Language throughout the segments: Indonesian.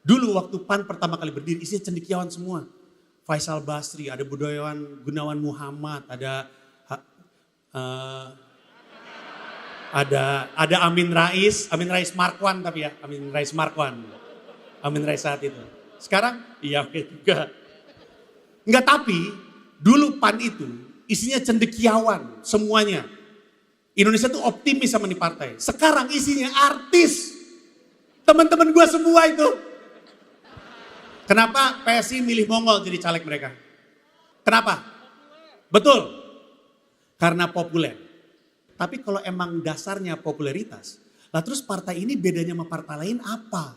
Dulu waktu PAN pertama kali berdiri isinya cendekiawan semua. Faisal Basri, ada budayawan Gunawan Muhammad, ada Amin Rais Markwan tapi ya, Amin Rais Markwan. Amin Rais saat itu. Sekarang iya oke juga. Enggak, tapi dulu PAN itu isinya cendekiawan semuanya. Indonesia tuh optimis sama nih partai. Sekarang isinya artis. Teman-teman gue semua itu. Kenapa PSI milih Mongol jadi caleg mereka? Kenapa? Betul. Karena populer. Tapi kalau emang dasarnya popularitas, lah terus partai ini bedanya sama partai lain apa?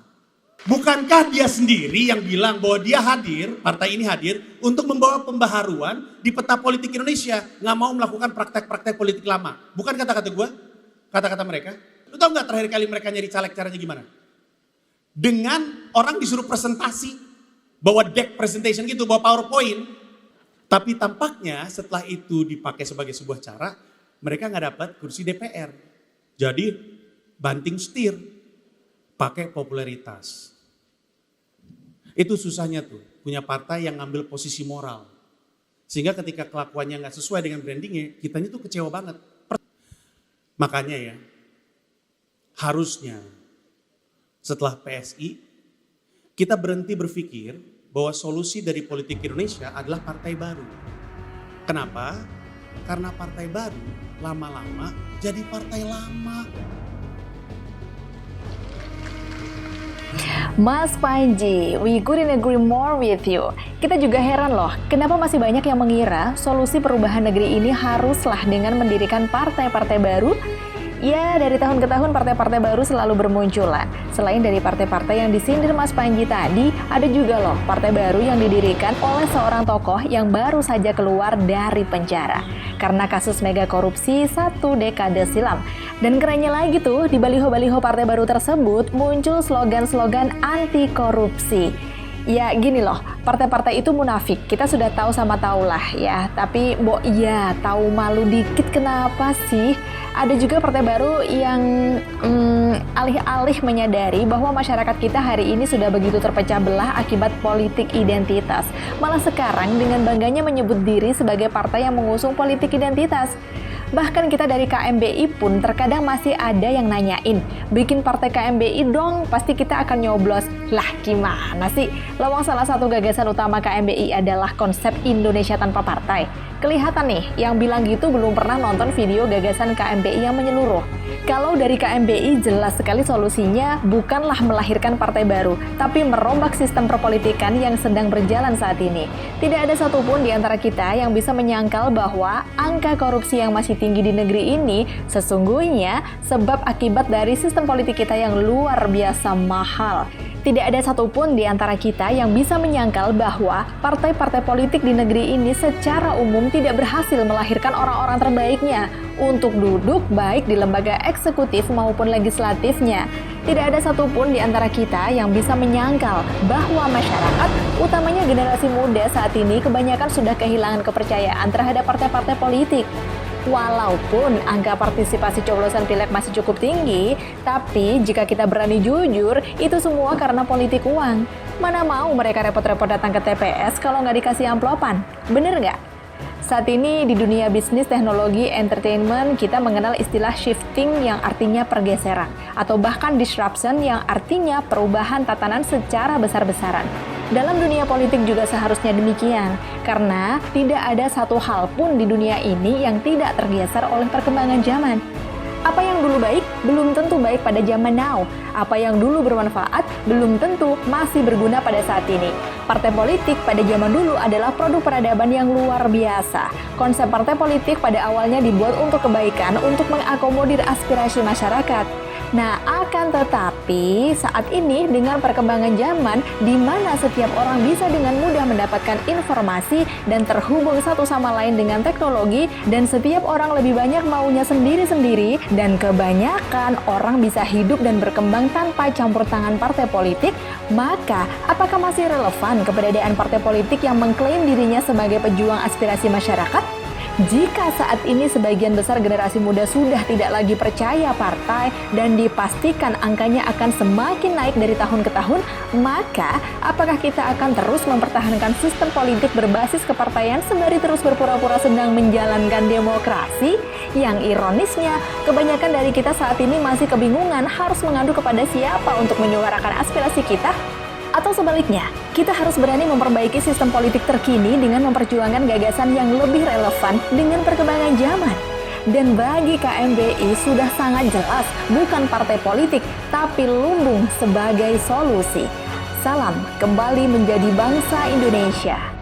Bukankah dia sendiri yang bilang bahwa dia hadir, partai ini hadir untuk membawa pembaharuan di peta politik Indonesia. Nggak mau melakukan praktek-praktek politik lama. Bukan kata-kata gue, kata-kata mereka. Lu tahu nggak terakhir kali mereka nyari caleg caranya gimana? Dengan orang disuruh presentasi. Bawa deck presentation gitu, bawa PowerPoint. Tapi tampaknya setelah itu dipakai sebagai sebuah cara, mereka nggak dapat kursi DPR. Jadi banting setir, pakai popularitas. Itu susahnya tuh, punya partai yang ngambil posisi moral. Sehingga ketika kelakuannya nggak sesuai dengan brandingnya, kitanya tuh kecewa banget. Makanya ya, harusnya setelah PSI, kita berhenti berpikir bahwa solusi dari politik Indonesia adalah partai baru. Kenapa? Karena partai baru lama-lama jadi partai lama. Mas Panji, we couldn't agree more with you. Kita juga heran loh, kenapa masih banyak yang mengira solusi perubahan negeri ini haruslah dengan mendirikan partai-partai baru? Ya, dari tahun ke tahun partai-partai baru selalu bermunculan. Selain dari partai-partai yang disindir Mas Panji tadi, ada juga loh partai baru yang didirikan oleh seorang tokoh yang baru saja keluar dari penjara karena kasus mega korupsi 1 dekade silam. Dan kerennya lagi tuh, di baliho-baliho partai baru tersebut muncul slogan-slogan anti korupsi. Ya gini loh, partai-partai itu munafik, kita sudah tahu sama tahu lah ya. Tapi mbok iya, tahu malu dikit kenapa sih? Ada juga partai baru yang alih-alih menyadari bahwa masyarakat kita hari ini sudah begitu terpecah belah akibat politik identitas. Malah sekarang dengan bangganya menyebut diri sebagai partai yang mengusung politik identitas. Bahkan kita dari KMBI pun terkadang masih ada yang nanyain, bikin partai KMBI dong, pasti kita akan nyoblos. Lah gimana sih? Lawang salah satu gagasan utama KMBI adalah konsep Indonesia tanpa partai. Kelihatan nih, yang bilang gitu belum pernah nonton video gagasan KMBI yang menyeluruh. Kalau dari KMBI jelas sekali solusinya bukanlah melahirkan partai baru, tapi merombak sistem perpolitikan yang sedang berjalan saat ini. Tidak ada satupun di antara kita yang bisa menyangkal bahwa angka korupsi yang masih tinggi di negeri ini sesungguhnya sebab akibat dari sistem politik kita yang luar biasa mahal. Tidak ada satupun di antara kita yang bisa menyangkal bahwa partai-partai politik di negeri ini secara umum tidak berhasil melahirkan orang-orang terbaiknya untuk duduk baik di lembaga eksekutif maupun legislatifnya. Tidak ada satupun di antara kita yang bisa menyangkal bahwa masyarakat, utamanya generasi muda saat ini kebanyakan sudah kehilangan kepercayaan terhadap partai-partai politik. Walaupun angka partisipasi coblosan pileg masih cukup tinggi, tapi jika kita berani jujur, itu semua karena politik uang. Mana mau mereka repot-repot datang ke TPS kalau nggak dikasih amplopan? Bener nggak? Saat ini di dunia bisnis, teknologi, entertainment, kita mengenal istilah shifting yang artinya pergeseran, atau bahkan disruption yang artinya perubahan tatanan secara besar-besaran. Dalam dunia politik juga seharusnya demikian, karena tidak ada satu hal pun di dunia ini yang tidak tergeser oleh perkembangan zaman. Apa yang dulu baik, belum tentu baik pada zaman now. Apa yang dulu bermanfaat, belum tentu masih berguna pada saat ini. Partai politik pada zaman dulu adalah produk peradaban yang luar biasa. Konsep partai politik pada awalnya dibuat untuk kebaikan, untuk mengakomodir aspirasi masyarakat. Nah, akan tetapi saat ini dengan perkembangan zaman di mana setiap orang bisa dengan mudah mendapatkan informasi dan terhubung satu sama lain dengan teknologi, dan setiap orang lebih banyak maunya sendiri-sendiri, dan kebanyakan orang bisa hidup dan berkembang tanpa campur tangan partai politik, maka apakah masih relevan keberadaan partai politik yang mengklaim dirinya sebagai pejuang aspirasi masyarakat? Jika saat ini sebagian besar generasi muda sudah tidak lagi percaya partai dan dipastikan angkanya akan semakin naik dari tahun ke tahun, maka apakah kita akan terus mempertahankan sistem politik berbasis kepartaian sembari terus berpura-pura sedang menjalankan demokrasi? Yang ironisnya, kebanyakan dari kita saat ini masih kebingungan harus mengadu kepada siapa untuk menyuarakan aspirasi kita? Atau sebaliknya, kita harus berani memperbaiki sistem politik terkini dengan memperjuangkan gagasan yang lebih relevan dengan perkembangan zaman. Dan bagi KMBI sudah sangat jelas, bukan partai politik, tapi lumbung sebagai solusi. Salam kembali menjadi bangsa Indonesia.